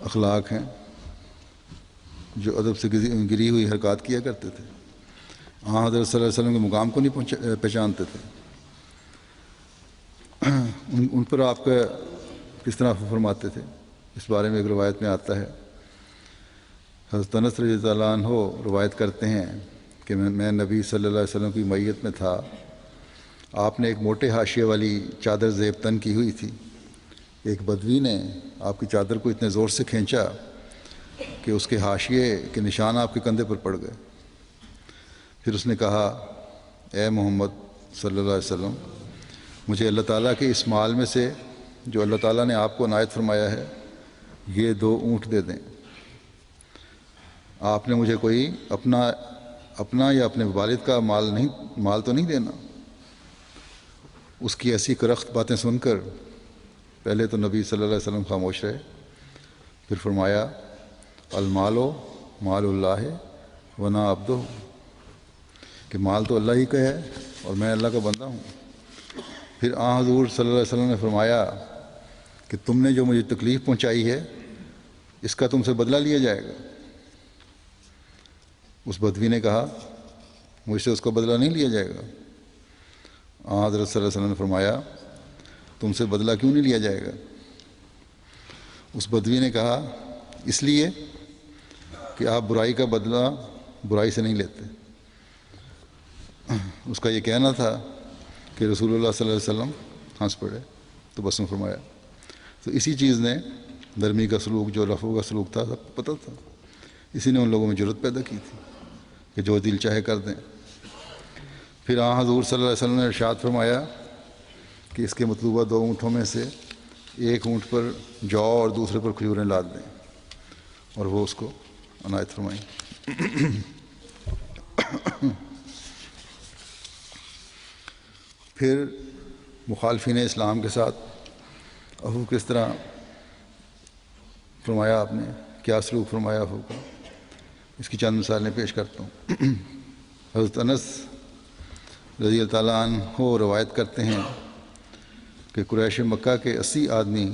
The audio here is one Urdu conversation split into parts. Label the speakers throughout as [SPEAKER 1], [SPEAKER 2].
[SPEAKER 1] اخلاق ہیں جو ادب سے گری ہوئی حرکات کیا کرتے تھے. حضرت صلی اللہ علیہ وسلم کے مقام کو نہیں پہچانتے تھے. ان پر آپ کا کس طرح فرماتے تھے اس بارے میں ایک روایت میں آتا ہے. حضرت انس رضی اللہ عنہ روایت کرتے ہیں کہ میں نبی صلی اللہ علیہ وسلم کی میت میں تھا. آپ نے ایک موٹے حاشیے والی چادر زیب تن کی ہوئی تھی. ایک بدوی نے آپ کی چادر کو اتنے زور سے کھینچا کہ اس کے حاشیے کے نشان آپ کے کندھے پر پڑ گئے. پھر اس نے کہا اے محمد صلی اللہ علیہ وسلم، مجھے اللہ تعالیٰ کے اس مال میں سے جو اللہ تعالیٰ نے آپ کو عنایت فرمایا ہے یہ 2 اونٹ دے دیں. آپ نے مجھے کوئی اپنا یا اپنے والد کا مال تو نہیں دینا. اس کی ایسی کرخت باتیں سن کر پہلے تو نبی صلی اللہ علیہ وسلم خاموش رہے. پھر فرمایا المال مال اللہ ونا عبدہ، کہ مال تو اللہ ہی کا ہے اور میں اللہ کا بندہ ہوں. پھر حضور صلی اللہ علیہ وسلم نے فرمایا کہ تم نے جو مجھے تکلیف پہنچائی ہے اس کا تم سے بدلہ لیا جائے گا. اس بدوی نے کہا مجھ سے اس کا بدلہ نہیں لیا جائے گا. حضرت صلی اللہ علیہ وسلم نے فرمایا تم سے بدلہ کیوں نہیں لیا جائے گا؟ اس بدوی نے کہا اس لیے کہ آپ برائی کا بدلہ برائی سے نہیں لیتے. اس کا یہ کہنا تھا کہ رسول اللہ صلی اللہ علیہ وسلم ہنس پڑے تو بسم فرمایا. تو اسی چیز نے نرمی کا سلوک، جو رفع کا سلوک تھا، سب پتہ تھا. اسی نے ان لوگوں میں جرأت پیدا کی تھی کہ جو دل چاہے کر دیں. پھر حضور صلی اللہ علیہ وسلم نے ارشاد فرمایا کہ اس کے مطلوبہ 2 اونٹوں میں سے ایک اونٹ پر جو اور دوسرے پر کھجوریں لاد دیں، اور وہ اس کو عنایت فرمائیں. پھر مخالفین اسلام کے ساتھ عفو کس طرح فرمایا آپ نے، کیا سلوک فرمایا عفو کا، اس کی چند مثالیں پیش کرتا ہوں. حضرت انس رضی اللہ تعالیٰ عنہ روایت کرتے ہیں کہ قریش مکہ کے 80 آدمی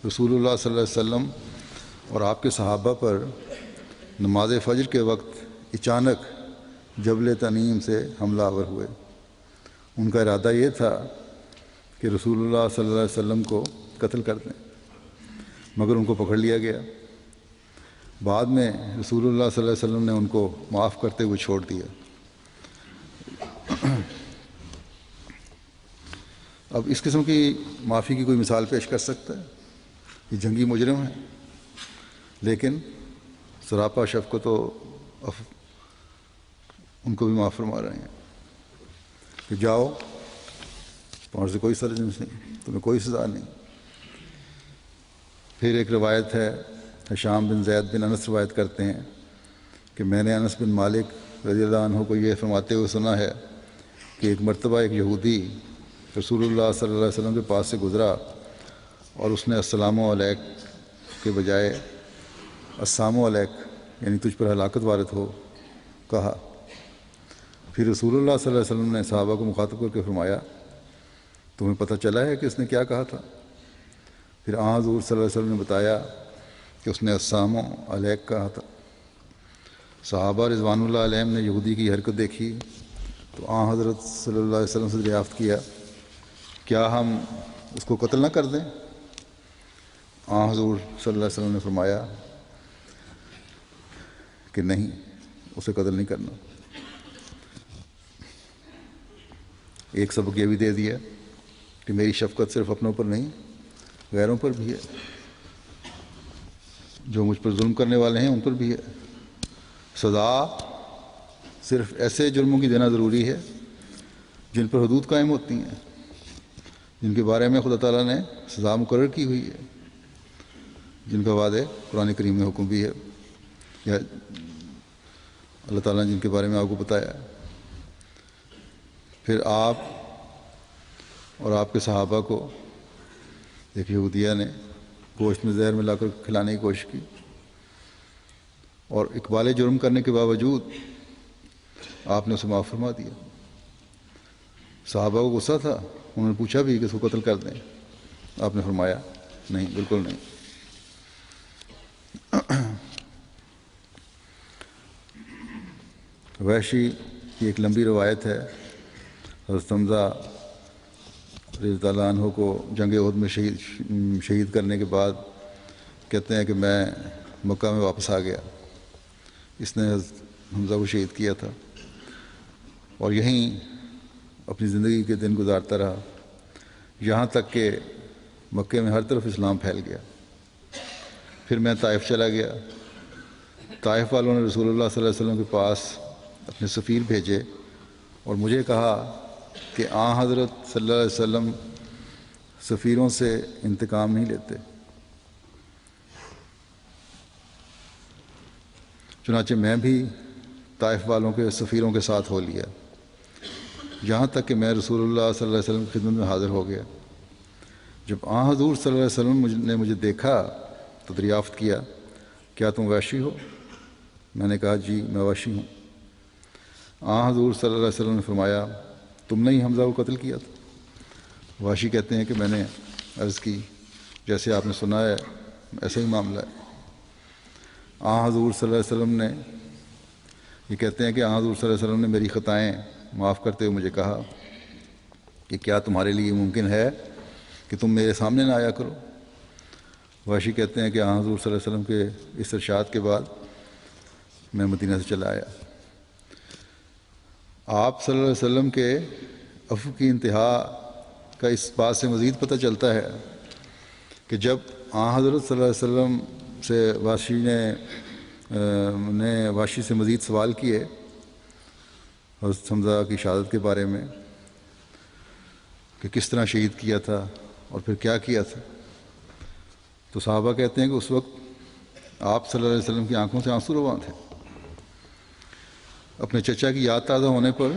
[SPEAKER 1] رسول اللہ صلی اللہ علیہ وسلم اور آپ کے صحابہ پر نماز فجر کے وقت اچانک جبل تنیم سے حملہ آور ہوئے. ان کا ارادہ یہ تھا کہ رسول اللہ صلی اللہ علیہ وسلم کو قتل کر دیں، مگر ان کو پکڑ لیا گیا. بعد میں رسول اللہ صلی اللہ علیہ وسلم نے ان کو معاف کرتے ہوئے چھوڑ دیا. اب اس قسم کی معافی کی کوئی مثال پیش کر سکتا ہے؟ یہ جنگی مجرم ہیں، لیکن سراپا شفقت و ان کو بھی معاف فرما رہے ہیں کہ جاؤ، تمہارے سے کوئی سرزنش نہیں، تمہیں کوئی سزا نہیں. پھر ایک روایت ہے، ہشام بن زید بن انس روایت کرتے ہیں کہ میں نے انس بن مالک رضی اللہ عنہ کو یہ فرماتے ہوئے سنا ہے کہ ایک مرتبہ ایک یہودی رسول اللہ صلی اللہ علیہ وسلم کے پاس سے گزرا اور اس نے السلام علیک کے بجائے السلام علیک یعنی تجھ پر ہلاکت وارد ہو کہا. پھر رسول اللہ صلی اللہ علیہ وسلم نے صحابہ کو مخاطب کر کے فرمایا تمہیں پتہ چلا ہے کہ اس نے کیا کہا تھا؟ پھر حضور صلی اللہ علیہ وسلم نے بتایا کہ اس نے السلام علیک کہا تھا. صحابہ رضوان اللہ علیہم نے یہودی کی حرکت دیکھی تو حضرت صلی اللہ علیہ وسلم سے دریافت کیا کیا ہم اس کو قتل نہ کر دیں؟ حضور صلی اللہ علیہ وسلم نے فرمایا کہ نہیں، اسے قتل نہیں کرنا. ایک سبق یہ بھی دے دیا کہ میری شفقت صرف اپنوں پر نہیں غیروں پر بھی ہے، جو مجھ پر ظلم کرنے والے ہیں ان پر بھی ہے. سزا صرف ایسے جرموں کی دینا ضروری ہے جن پر حدود قائم ہوتی ہیں، جن کے بارے میں خدا تعالیٰ نے سزا مقرر کی ہوئی ہے، جن کا وعدے قرآن کریم میں حکم بھی ہے یا اللہ تعالیٰ نے جن کے بارے میں آپ کو بتایا ہے. پھر آپ اور آپ کے صحابہ کو ایک یہودیہ نے گوشت میں زہر ملا کر کھلانے کی کوشش کی اور اقبال جرم کرنے کے باوجود آپ نے اسے معاف فرما دیا. صحابہ کو غصہ تھا، انہوں نے پوچھا بھی کہ اس کو قتل کر دیں، آپ نے فرمایا نہیں، بالکل نہیں. وحشی کی ایک لمبی روایت ہے، حضرت حمزہ رضی اللہ عنہ کو جنگ احد میں شہید کرنے کے بعد کہتے ہیں کہ میں مکہ میں واپس آ گیا. اس نے حضرت حمزہ کو شہید کیا تھا اور یہیں اپنی زندگی کے دن گزارتا رہا، یہاں تک کہ مکے میں ہر طرف اسلام پھیل گیا. پھر میں طائف چلا گیا. طائف والوں نے رسول اللہ صلی اللہ علیہ وسلم کے پاس اپنے سفیر بھیجے اور مجھے کہا کہ حضرت صلی اللہ علیہ وسلم سفیروں سے انتقام نہیں لیتے. چنانچہ میں بھی طائف والوں کے سفیروں کے ساتھ ہو لیا، یہاں تک کہ میں رسول اللہ صلی اللہ علیہ وسلم کی خدمت میں حاضر ہو گیا. جب حضور صلی اللہ علیہ وسلم نے مجھے دیکھا تو دریافت کیا، کیا تم وحشی ہو؟ میں نے کہا جی میں وحشی ہوں. حضور صلی اللہ علیہ وسلم نے فرمایا، تم نے ہی حمزہ کو قتل کیا تھا؟ وحشی کہتے ہیں کہ میں نے عرض کی، جیسے آپ نے سنا ہے ایسا ہی معاملہ ہے. حضور صلی اللہ علیہ وسلم نے یہ کہتے ہیں کہ حضور صلی اللہ علیہ وسلم نے میری خطائیں معاف کرتے ہوئے مجھے کہا کہ کیا تمہارے لیے ممکن ہے کہ تم میرے سامنے نہ آیا کرو؟ وحشی کہتے ہیں کہ حضور صلی اللہ علیہ وسلم کے اس ارشاد کے بعد میں مدینہ سے چلا آیا. آپ صلی اللہ علیہ وسلم کے عفو کی انتہا کا اس بات سے مزید پتہ چلتا ہے کہ جب حضرت صلی اللہ علیہ وسلم سے وحشی سے مزید سوال کیے حضرت حمزہ کی شہادت کے بارے میں کہ کس طرح شہید کیا تھا اور پھر کیا کیا تھا، تو صحابہ کہتے ہیں کہ اس وقت آپ صلی اللہ علیہ وسلم کی آنکھوں سے آنسو رواں تھے. اپنے چچا کی یاد تازہ ہونے پر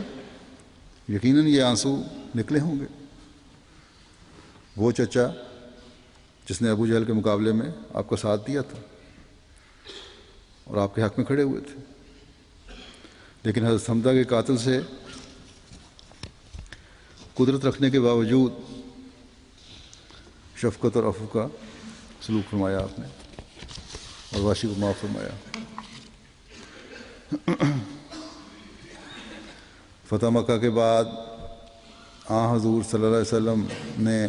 [SPEAKER 1] یقیناً یہ آنسو نکلے ہوں گے. وہ چچا جس نے ابو جہل کے مقابلے میں آپ کا ساتھ دیا تھا اور آپ کے حق میں کھڑے ہوئے تھے، لیکن حضرت حمزہ کے قاتل سے قدرت رکھنے کے باوجود شفقت اور عفو کا سلوک فرمایا آپ نے اور وحشی کو معاف فرمایا. فتح مکہ کے بعد حضور صلی اللہ علیہ وسلم نے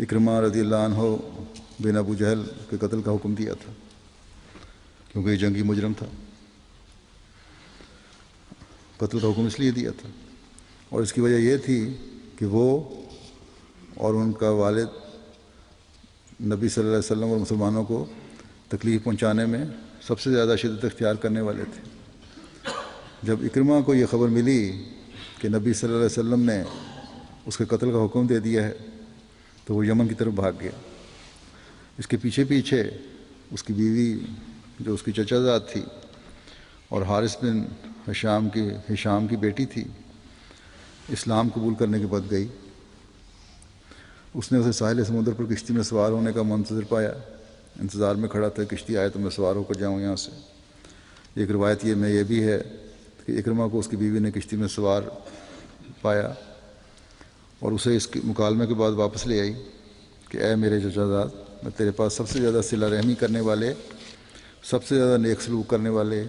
[SPEAKER 1] اکرمہ رضی اللہ عنہ بن ابو جہل کے قتل کا حکم دیا تھا، کیونکہ یہ جنگی مجرم تھا. قتل کا حکم اس لیے دیا تھا اور اس کی وجہ یہ تھی کہ وہ اور ان کا والد نبی صلی اللہ علیہ وسلم اور مسلمانوں کو تکلیف پہنچانے میں سب سے زیادہ شدت اختیار کرنے والے تھے. جب اکرمہ کو یہ خبر ملی کہ نبی صلی اللہ علیہ وسلم نے اس کے قتل کا حکم دے دیا ہے تو وہ یمن کی طرف بھاگ گیا. اس کے پیچھے پیچھے اس کی بیوی جو اس کی چچا زاد تھی اور حارث بن ہشام کی بیٹی تھی اسلام قبول کرنے کے بعد گئی. اس نے اسے ساحل سمندر پر کشتی میں سوار ہونے کا منتظر پایا، انتظار میں کھڑا تھا کشتی آئے تو میں سوار ہو کر جاؤں یہاں سے. ایک روایت یہ بھی ہے کہ اکرمہ کو اس کی بیوی نے کشتی میں سوار پایا اور اسے اس مکالمے کے بعد واپس لے آئی کہ اے میرے چچا زاد، میں تیرے پاس سب سے زیادہ صلہ رحمی کرنے والے، سب سے زیادہ نیک سلوک کرنے والے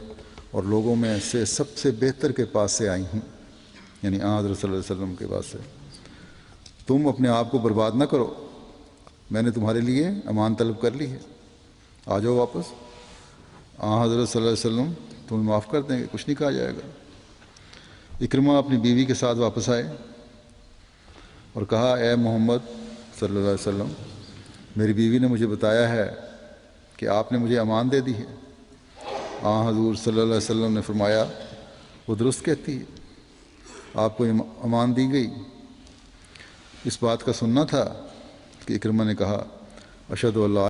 [SPEAKER 1] اور لوگوں میں سے سب سے بہتر کے پاس سے آئی ہوں، یعنی حضرت صلی اللہ علیہ وسلم کے پاس سے. تم اپنے آپ کو برباد نہ کرو، میں نے تمہارے لیے امان طلب کر لی ہے، آ جاؤ واپس. حضرت صلی اللہ علیہ وسلم تمہیں معاف کر دیں گے، کچھ نہیں کہا جائے گا. اکرمہ اپنی بیوی کے ساتھ واپس آئے اور کہا اے محمد صلی اللہ علیہ وسلم، میری بیوی نے مجھے بتایا ہے کہ آپ نے مجھے امان دے دی ہے. حضور صلی اللہ علیہ وسلم نے فرمایا وہ درست کہتی ہے، آپ کو امان دی گئی. اس بات کا سننا تھا کہ اکرمہ نے کہا اشہد اللہ